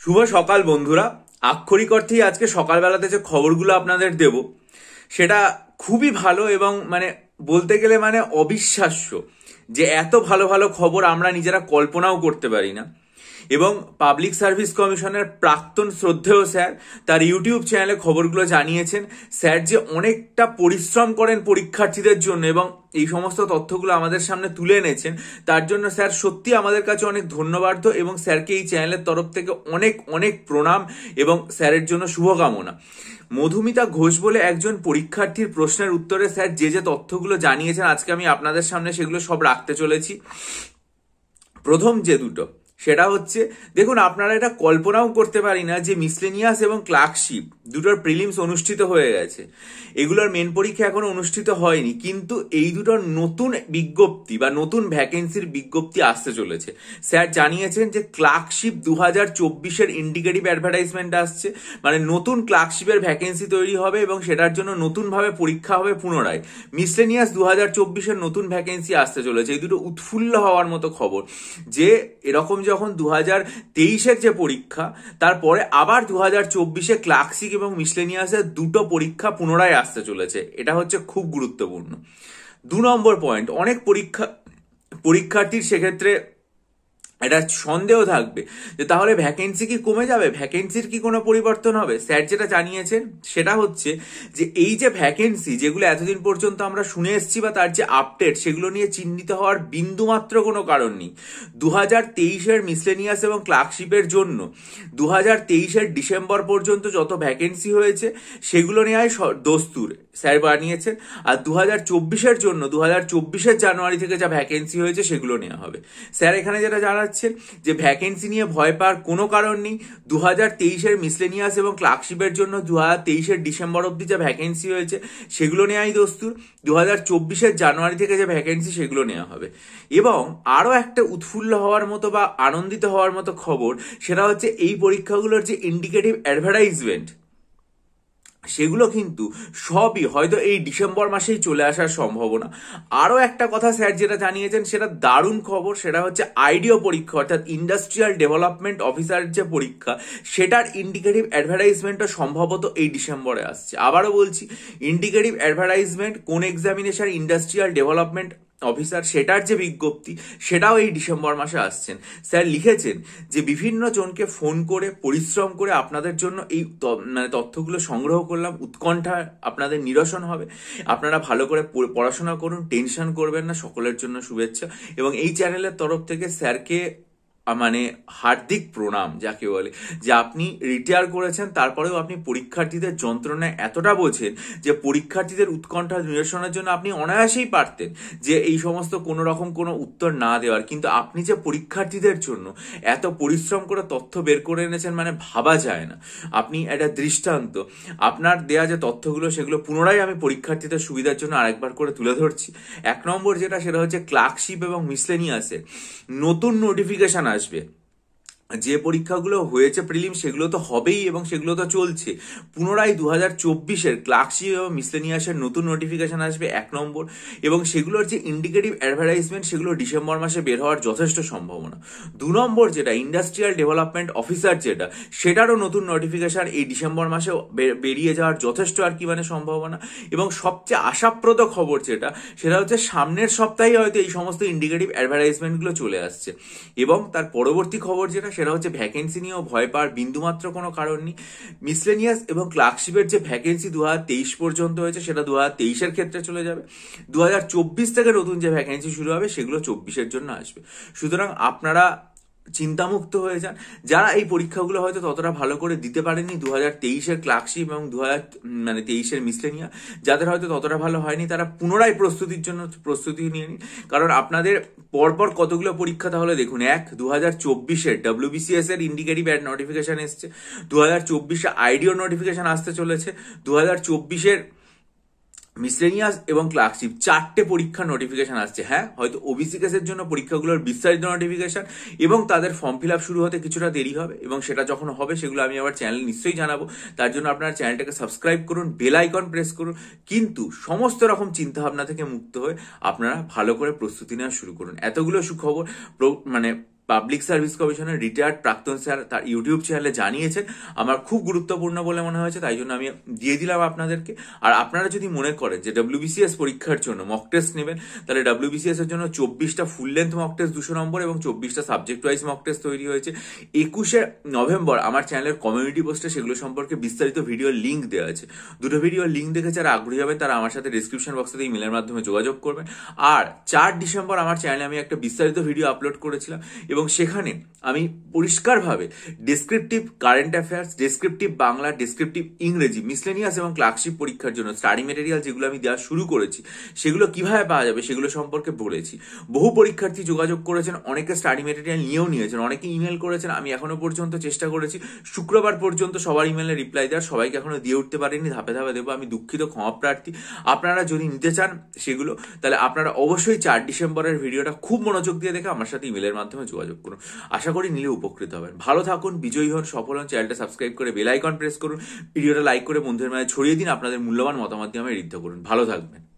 শুভ সকাল বন্ধুরা। আক্ষরিক অর্থেই আজকে সকালবেলাতে যে খবরগুলো আপনাদের দেব সেটা খুবই ভালো এবং বলতে গেলে অবিশ্বাস্য যে এত ভালো ভালো খবর আমরা নিজেরা কল্পনাও করতে পারি না। এবং পাবলিক সার্ভিস কমিশনের প্রাক্তন শ্রদ্ধেয় স্যার তার ইউটিউব চ্যানেলে খবরগুলো জানিয়েছেন। স্যার যে অনেকটা পরিশ্রম করেন পরীক্ষার্থীদের জন্য এবং এই সমস্ত তথ্যগুলো আমাদের সামনে তুলে এনেছেন, তার জন্য স্যার সত্যি আমাদের কাছে অনেক ধন্যবাদ এবং স্যারকে এই চ্যানেলের তরফ থেকে অনেক অনেক প্রণাম এবং স্যারের জন্য শুভকামনা। মধুমিতা ঘোষ বলে একজন পরীক্ষার্থীর প্রশ্নের উত্তরে স্যার যে যে তথ্যগুলো জানিয়েছেন আজকে আমি আপনাদের সামনে সেগুলো সব রাখতে চলেছি। প্রথম যে দুটো সেটা হচ্ছে, দেখুন আপনারা এটা কল্পনাও করতে পারি না যে মিসলেনিয়াস এবং ক্লার্কশিপ দুটোর প্রিলিমস অনুষ্ঠিত হয়ে গেছে। এগুলোর মেন পরীক্ষা এখনো অনুষ্ঠিত হয়নি, কিন্তু এই দুটোর নতুন বিজ্ঞপ্তি বা নতুন ভ্যাকেন্সির বিজ্ঞপ্তি আসতে চলেছে। স্যার জানিয়েছেন যে ক্লার্কশিপ 2024-এর ইন্ডিকেটিভ অ্যাডভার্টাইজমেন্ট আসছে, নতুন ক্লার্কশিপের ভ্যাকেন্সি তৈরি হবে এবং সেটার জন্য নতুনভাবে পরীক্ষা হবে পুনরায়। মিসলেনিয়াস 2024-এর নতুন ভ্যাকেন্সি আসতে চলেছে। এই দুটো উৎফুল্ল হওয়ার মতো খবর যে এরকম যখন 2023-এর যে পরীক্ষা তারপরে আবার 2024-এ ক্লার্কশিপ এবং মিসলেনিয়াসের দুটো পরীক্ষা পুনরায় আসতে চলেছে। এটা হচ্ছে খুব গুরুত্বপূর্ণ। 2 নম্বর পয়েন্ট, অনেক পরীক্ষার্থীর সেক্ষেত্রে এটা সন্দেহ থাকবে যে তাহলে ভ্যাকেন্সি কি কমে যাবে, ভ্যাকেন্সির কি কোনো পরিবর্তন হবে। স্যার যেটা জানিয়েছেন সেটা হচ্ছে যে এই যে ভ্যাকেন্সি যেগুলো এতদিন পর্যন্ত আমরা শুনে এসেছি বা তার যে আপডেট সেগুলো নিয়ে চিন্তিত হওয়ার বিন্দুমাত্র কোনো কারণ নেই। 2023-এর মিসলেনিয়াস এবং ক্লার্কশিপের জন্য 2023-এর ডিসেম্বর পর্যন্ত যত ভ্যাকেন্সি হয়েছে সেগুলো নেওয়াই দস্তুর স্যার বানিয়েছেন। আর 2024-এর জন্য 2024-এর জানুয়ারি থেকে যা ভ্যাকেন্সি হয়েছে সেগুলো নেওয়া হবে। স্যার এখানে যেটা জানাচ্ছেন যে ভ্যাকেন্সি নিয়ে ভয় পাওয়ার কোনো কারণ নেই। 2023-এর মিসলেনিয়াস এবং ক্লার্কশিপের জন্য 2023-এর ডিসেম্বর অবধি যা ভ্যাকেন্সি হয়েছে সেগুলো নেওয়াই দস্তুর। 2024-এর জানুয়ারি থেকে যে ভ্যাকেন্সি সেগুলো নেওয়া হবে। এবং আরও একটা উৎফুল্ল হওয়ার মতো বা আনন্দিত হওয়ার মতো খবর সেটা হচ্ছে এই পরীক্ষাগুলোর যে ইন্ডিকেটিভ অ্যাডভার্টাইজমেন্ট সেগুলো কিন্তু সবই হয়তো এই ডিসেম্বর মাসেই চলে আসার সম্ভাবনা। আরও একটা কথা স্যার যেটা জানিয়েছেন সেটা দারুণ খবর, সেটা হচ্ছে আইডিও পরীক্ষা অর্থাৎ ইন্ডাস্ট্রিয়াল ডেভেলপমেন্ট অফিসার যে পরীক্ষা সেটার ইন্ডিকেটিভ অ্যাডভার্টাইজমেন্টও সম্ভবত এই ডিসেম্বরে আসছে। আবারও বলছি, ইন্ডিকেটিভ অ্যাডভার্টাইজমেন্ট কোন এক্সামিনেশন ইন্ডাস্ট্রিয়াল ডেভেলপমেন্ট অফিসার সেটার যে বিজ্ঞপ্তি সেটাও এই ডিসেম্বর মাসে আসছেন। স্যার লিখেছেন যে বিভিন্ন জনকে ফোন করে পরিশ্রম করে আপনাদের জন্য এই তথ্যগুলো সংগ্রহ করলাম, উৎকণ্ঠা আপনাদের নিরসন হবে। আপনারা ভালো করে পড়াশোনা করুন, টেনশন করবেন না। সকলের জন্য শুভেচ্ছা এবং এই চ্যানেলের তরফ থেকে স্যারকে হার্দিক প্রণাম, যাকে বলে যে আপনি রিটায়ার করেছেন তারপরেও আপনি পরীক্ষার্থীদের যন্ত্রণায় এতটা বোঝেন যে পরীক্ষার্থীদের উৎকণ্ঠা নিরসনের জন্য আপনি অনায়াসেই পারতেন যে এই সমস্ত কোনো রকম কোনো উত্তর না দেওয়ার, কিন্তু আপনি যে পরীক্ষার্থীদের জন্য এত পরিশ্রম করে তথ্য বের করে এনেছেন ভাবা যায় না। আপনি একটা দৃষ্টান্ত। আপনার দেয়া যে তথ্যগুলো সেগুলো পুনরায় আমি পরীক্ষার্থীদের সুবিধার জন্য আরেকবার করে তুলে ধরছি। 1 নম্বর যেটা সেটা হচ্ছে ক্লার্কশিপ এবং মিসলেনিয়াসের নতুন নোটিফিকেশন আসবে। যে পরীক্ষাগুলো হয়েছে প্রিলিম সেগুলো তো হবেই এবং সেগুলো তো চলছে। পুনরায় 2024-এর ক্লার্কশিপ এবং মিসলেনিয়াসের নতুন নোটিফিকেশন আসবে 1 নম্বর, এবং সেগুলোর যে ইন্ডিকেটিভ অ্যাডভার্টাইজমেন্ট সেগুলো ডিসেম্বর মাসে বের হওয়ার যথেষ্ট সম্ভাবনা। 2 নম্বর যেটা ইন্ডাস্ট্রিয়াল ডেভেলপমেন্ট অফিসার সেটারও নতুন নোটিফিকেশন এই ডিসেম্বর মাসে বেরিয়ে যাওয়ার যথেষ্ট সম্ভাবনা। এবং সবচেয়ে আশাপ্রদ খবর সেটা হচ্ছে সামনের সপ্তাহে হয়তো এই সমস্ত ইন্ডিকেটিভ অ্যাডভার্টাইজমেন্টগুলো চলে আসছে। এবং তার পরবর্তী খবর সেটা হচ্ছে ভ্যাকেন্সি নিয়েও ভয় পাওয়ার বিন্দুমাত্র কোনো কারণ নেই। মিসলেনিয়াস এবং ক্লার্কশিপের যে ভ্যাকেন্সি 2023 পর্যন্ত হয়েছে সেটা 2023-এর ক্ষেত্রে চলে যাবে। 2024 থেকে নতুন যে ভ্যাকেন্সি শুরু হবে সেগুলো 24-এর জন্য আসবে। সুতরাং আপনারা চিন্তামুক্ত হয়ে যান। যারা এই পরীক্ষাগুলো হয়তো ততটা ভালো করে দিতে পারেনি 2023-এর ক্লার্কশিপ এবং 2023-এর মিসলেনিয়া, যাদের হয়তো ততটা ভালো হয়নি তারা পুনরায় প্রস্তুতি নিয়ে নিন। কারণ আপনাদের পরপর কতগুলো পরীক্ষা তাহলে দেখুন। 2024-এর WBCS এর ইন্ডিকেটিভ নোটিফিকেশন এসছে, 2024-এ আইডিও নোটিফিকেশন আসতে চলেছে, 2024-এর মিসলেনিয়াস এবং ক্লার্কশিপ 4টে পরীক্ষার নোটিফিকেশন আসছে। হ্যাঁ, হয়তো ওবিসি কেসের জন্য পরীক্ষাগুলোর বিস্তারিত নোটিফিকেশন এবং তাদের ফর্ম ফিল আপ শুরু হতে কিছুটা দেরি হবে, এবং সেটা যখন হবে সেগুলো আমি আবার চ্যানেল নিশ্চয়ই জানাবো। তার জন্য আপনারা চ্যানেলটাকে সাবস্ক্রাইব করুন, বেল আইকন প্রেস করুন, কিন্তু সমস্ত রকম চিন্তাভাবনা থেকে মুক্ত হয়ে আপনারা ভালো করে প্রস্তুতি নেওয়া শুরু করুন। এতগুলো সুখবর পাবলিক সার্ভিস কমিশনের রিটায়ার্ড প্রাক্তন স্যার তার ইউটিউব চ্যানেলে জানিয়েছেন, আমার খুব গুরুত্বপূর্ণ বলে মনে হয়েছে, তাই জন্য আমি দিয়ে দিলাম আপনাদেরকে। আর আপনারা যদি মনে করেন যে WBCS পরীক্ষার জন্য মক টেস্ট নেবেন, তাহলে WBCS এর জন্য 24টা ফুল লেন্থ মক টেস্ট 200 নম্বর এবং 24টা সাবজেক্ট ওয়াইজ মক টেস্ট তৈরি হয়েছে। 21শে নভেম্বর আমার চ্যানেলের কমিউনিটি পোস্টে সেগুলো সম্পর্কে বিস্তারিত ভিডিওর লিঙ্ক দেওয়া আছে। দুটো ভিডিওর লিঙ্ক দেখে যারা আগ্রহী হবেন তারা আমার সাথে ডিসক্রিপশন বক্সে ইমেলের মাধ্যমে যোগাযোগ করবেন। আর 4 ডিসেম্বর আমার চ্যানেলে আমি একটা বিস্তারিত ভিডিও আপলোড করেছিলাম এবং সেখানে আমি পরিষ্কারভাবে descriptive current affairs, descriptive Bangla, descriptive ইংরেজি, মিসলেনিয়াস এবং ক্লার্কশিপ পরীক্ষার জন্য স্টাডি মেটেরিয়াল যেগুলো আমি দেওয়া শুরু করেছি সেগুলো কিভাবে পাওয়া যাবে সেগুলো সম্পর্কে বলেছি। বহু পরীক্ষার্থী যোগাযোগ করেছেন, অনেকে স্টাডি মেটেরিয়াল নিয়েও নিয়েছেন, অনেকে ইমেল করেছেন। আমি এখনো পর্যন্ত চেষ্টা করেছি শুক্রবার পর্যন্ত সবার ইমেলে রিপ্লাই দেওয়ার, সবাইকে এখনো দিয়ে উঠতে পারিনি, ধাপে ধাপে দেবো। আমি দুঃখিত, ক্ষমা প্রার্থী। আপনারা যদি নিতে চান সেগুলো, তাহলে আপনারা অবশ্যই 4 ডিসেম্বরের ভিডিওটা খুব মনোযোগ দিয়ে দেখে আমার সাথে ইমেলের মাধ্যমে যোগাযোগ করুন। আশা করি নিলে উপকৃত হবেন। ভালো থাকুন, বিজয়ী হন, সফল হন। চ্যানেলটা সাবস্ক্রাইব করে বেল আইকন প্রেস করুন, ভিডিওটা লাইক করে বন্ধুদের মাঝে ছড়িয়ে দিন, আপনাদের মূল্যবান মতামত দিয়ে আমায় ঋদ্ধ করুন। ভালো থাকবেন।